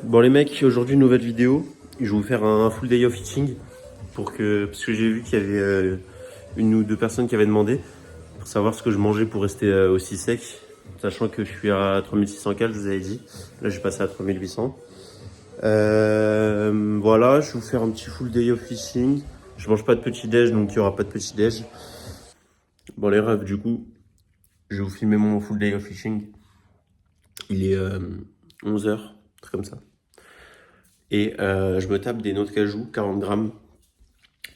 Bon les mecs, aujourd'hui nouvelle vidéo. Je vais vous faire un full day of eating parce que j'ai vu qu'il y avait une ou deux personnes qui avaient demandé pour savoir ce que je mangeais pour rester aussi sec, sachant que je suis à 3600 cales, je vous avais dit. Là je vais passer à 3800. Voilà, je vais vous faire un petit full day of eating. Je mange pas de petit déj, donc il y aura pas de petit déj. Bon les refs, du coup, je vais vous filmer mon full day of eating. Il est 11h, truc comme ça. Et je me tape des noix de cajou, 40 grammes,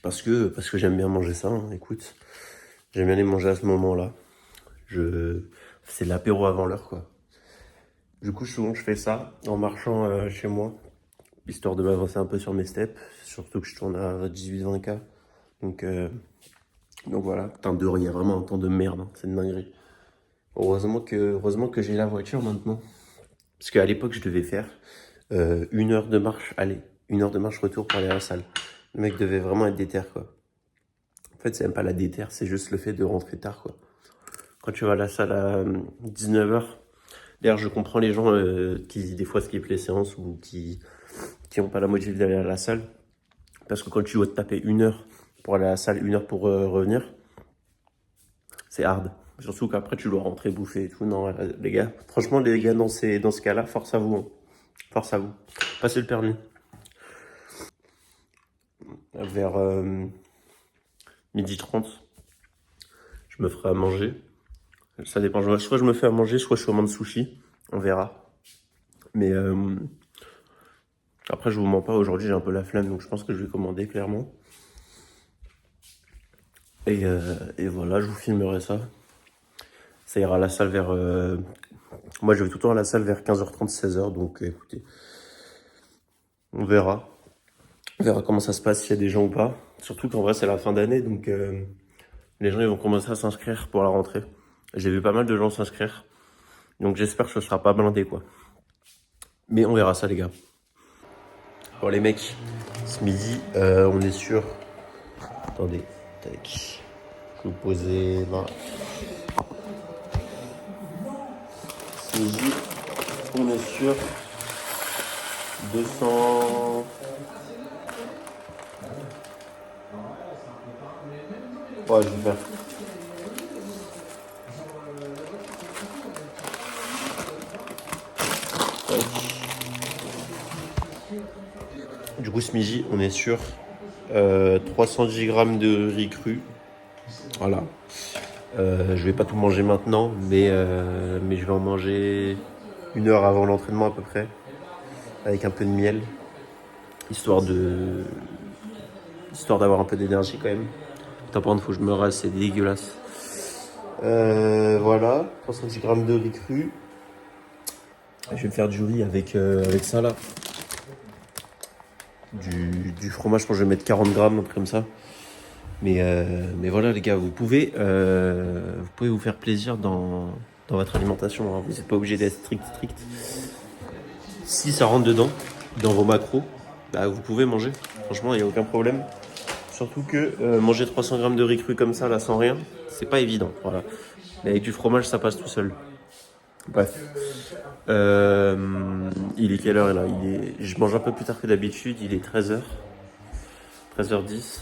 parce que j'aime bien manger ça, hein, écoute. J'aime bien les manger à ce moment-là. C'est l'apéro avant l'heure, quoi. Du coup, souvent, je fais ça en marchant chez moi, histoire de m'avancer un peu sur mes steps, surtout que je tourne à 18-20K. Donc voilà, putain, dehors, il y a vraiment un temps de merde, hein, c'est une dinguerie. Heureusement que j'ai la voiture maintenant. Parce qu'à l'époque, je devais faire 1 heure de marche aller, 1 heure de marche retour pour aller à la salle. Le mec devait vraiment être déter, quoi. En fait, c'est même pas la déter, c'est juste le fait de rentrer tard, quoi. Quand tu vas à la salle à 19h, d'ailleurs, je comprends les gens qui, des fois, skippent les séances ou qui ont pas la motivation d'aller à la salle. Parce que quand tu dois te taper 1 heure pour aller à la salle, 1 heure pour revenir, c'est hard. Surtout qu'après, tu dois rentrer bouffer et tout. Non, les gars, franchement, les gars, dans ce cas-là, force à vous, hein. Force à vous. Passez le permis. Vers 12h30, je me ferai à manger. Ça dépend. Soit je me fais à manger, soit je commande sushi. On verra. Mais après, je vous mens pas. Aujourd'hui, j'ai un peu la flemme, donc je pense que je vais commander clairement. Et voilà, je vous filmerai ça. Ça ira à la salle vers... Moi, je vais tout le temps à la salle vers 15h30, 16h. Donc, écoutez, on verra. On verra comment ça se passe, s'il y a des gens ou pas. Surtout qu'en vrai, c'est la fin d'année. Donc, les gens ils vont commencer à s'inscrire pour la rentrée. J'ai vu pas mal de gens s'inscrire. Donc, j'espère que ce sera pas blindé, quoi. Mais on verra ça, les gars. Bon, les mecs, ce midi, on est sur... Attendez, tac. Je vais vous poser là. Ce midi, on est sur 200... Ouais, je vais faire. Du coup, ce midi, on est sur 310 grammes de riz cru. Voilà. Je vais pas tout manger maintenant, mais je vais en manger 1 heure avant l'entraînement à peu près, avec un peu de miel, histoire d'avoir un peu d'énergie quand même. Par contre, faut que je me rase, c'est dégueulasse. Voilà, 310 grammes de riz cru. Je vais me faire du riz avec ça là. Du fromage, je pense que je vais mettre 40 grammes, un truc comme ça. Mais voilà les gars, vous pouvez vous faire plaisir dans votre alimentation, hein. Vous n'êtes pas obligé d'être strict. Si ça rentre dedans, dans vos macros, bah, vous pouvez manger. Franchement, il n'y a aucun problème. Surtout que manger 300 grammes de riz cru comme ça, là, sans rien, c'est pas évident. Voilà. Mais avec du fromage, ça passe tout seul. Bref. Il est quelle heure là? Je mange un peu plus tard que d'habitude, il est 13h. 13h10.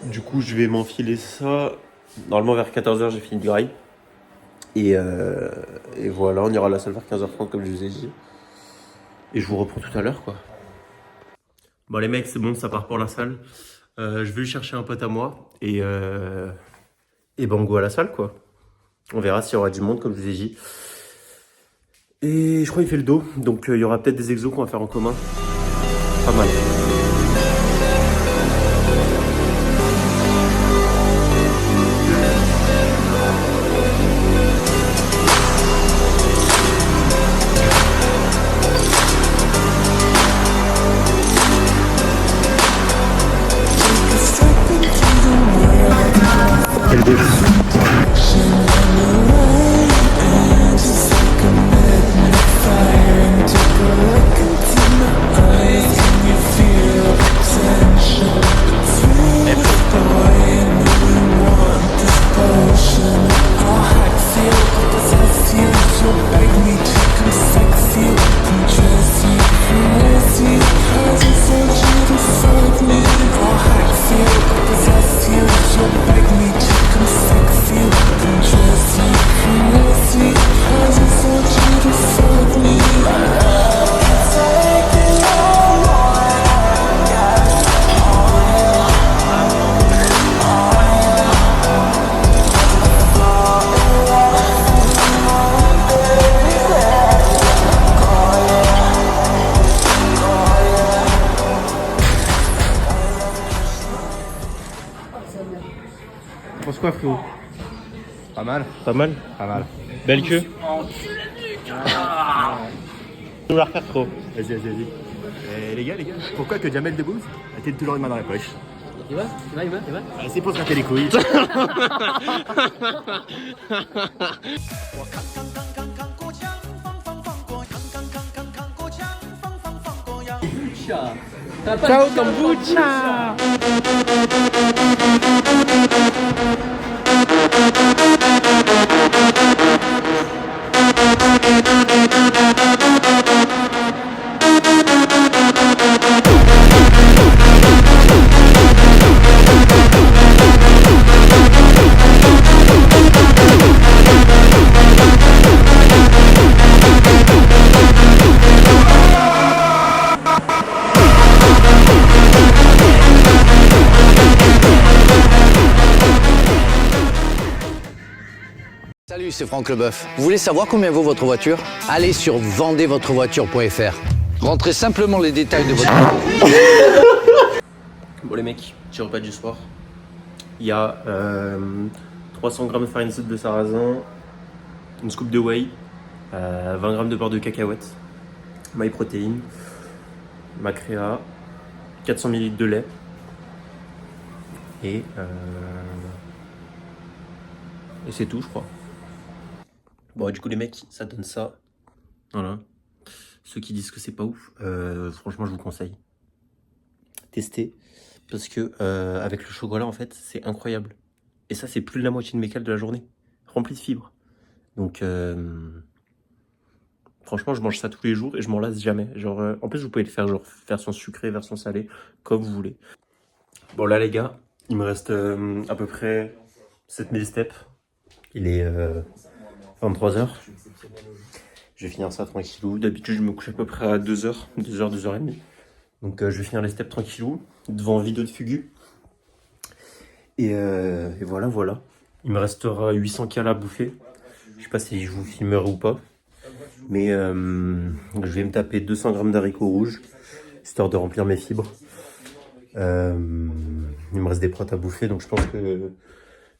Du coup, je vais m'enfiler ça. Normalement, vers 14h, j'ai fini de graille. Et voilà, on ira à la salle vers 15h30, comme je vous ai dit. Et je vous reprends tout à l'heure, quoi. Bon, les mecs, c'est bon, ça part pour la salle. Je vais chercher un pote à moi. Et bango à la salle, quoi. On verra s'il y aura du monde, comme je vous ai dit. Et je crois qu'il fait le dos. Donc, il y aura peut-être des exos qu'on va faire en commun. Pas mal. Quel défi. Fire and take a look into my eyes. Can you feel quoi, frérot? Pas mal. Pas mal? Pas mal. Belle queue? Nous la refaire, frérot. Vas-y. Les gars, pourquoi que Jamel Debbouze a-t-il toujours une main dans la poche? Il va. C'est pour se gratter les couilles. Ciao, kombucha! Salut, c'est Franck Leboeuf. Vous voulez savoir combien vaut votre voiture? Allez sur vendezvotrevoiture.fr. Rentrez simplement les détails de votre... Bon les mecs, petit repas du soir. Il y a 300 g de farine soude de sarrasin, une scoop de whey, 20 g de beurre de cacahuète, MyProtein, Macréa, 400 ml de lait et c'est tout je crois. Bon du coup les mecs, ça donne ça. Voilà. Ceux qui disent que c'est pas ouf, franchement je vous conseille. Testez. Parce que avec le chocolat en fait c'est incroyable. Et ça c'est plus de la moitié de mes cales de la journée. Rempli de fibres. Donc franchement je mange ça tous les jours et je m'en lasse jamais. Genre en plus vous pouvez le faire genre version sucrée, version salée, comme vous voulez. Bon là les gars, il me reste à peu près 7000 steps. Il est 23h. Je vais finir ça tranquillou. D'habitude je me couche à peu près à 2h, 2h30. Donc je vais finir les steps tranquillou, devant vidéo de Fugu. Et voilà. Il me restera 800 cales à bouffer. Je sais pas si je vous filmerai ou pas. Mais je vais me taper 200 g d'haricots rouges, histoire de remplir mes fibres. Il me reste des protes à bouffer, donc je pense que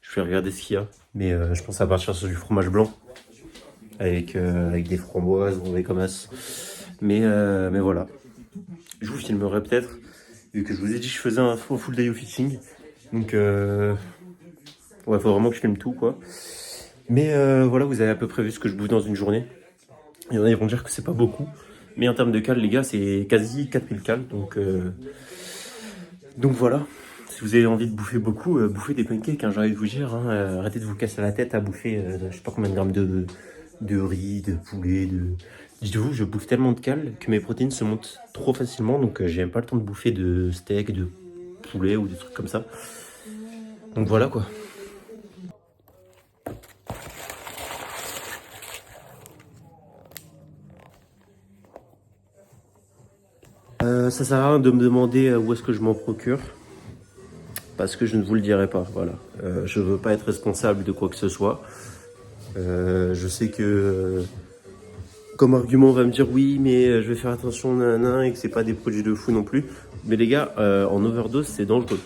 je vais regarder ce qu'il y a. Mais je pense à partir sur du fromage blanc. Avec des framboises, on comme as. Mais voilà. Je vous filmerai peut-être, vu que je vous ai dit que je faisais un full day of fishing. Donc ouais, faut vraiment que je filme tout quoi. Mais voilà, vous avez à peu près vu ce que je bouffe dans une journée. Il y en a, ils vont dire que c'est pas beaucoup. Mais en termes de cales, les gars, c'est quasi 4000 cales. Donc voilà. Si vous avez envie de bouffer beaucoup, bouffez des pancakes, hein, j'ai envie de vous dire. Hein, arrêtez de vous casser la tête à bouffer je sais pas combien de grammes de riz, de poulet, Dites-vous, je bouffe tellement de cales que mes protéines se montent trop facilement, donc j'ai même pas le temps de bouffer de steak, de poulet ou des trucs comme ça. Donc voilà quoi. Ça sert à rien de me demander où est-ce que je m'en procure, parce que je ne vous le dirai pas, voilà. Je veux pas être responsable de quoi que ce soit. Je sais que... comme argument, on va me dire oui, mais je vais faire attention, nanana, et que c'est pas des produits de fou non plus. Mais les gars, en overdose, c'est dangereux.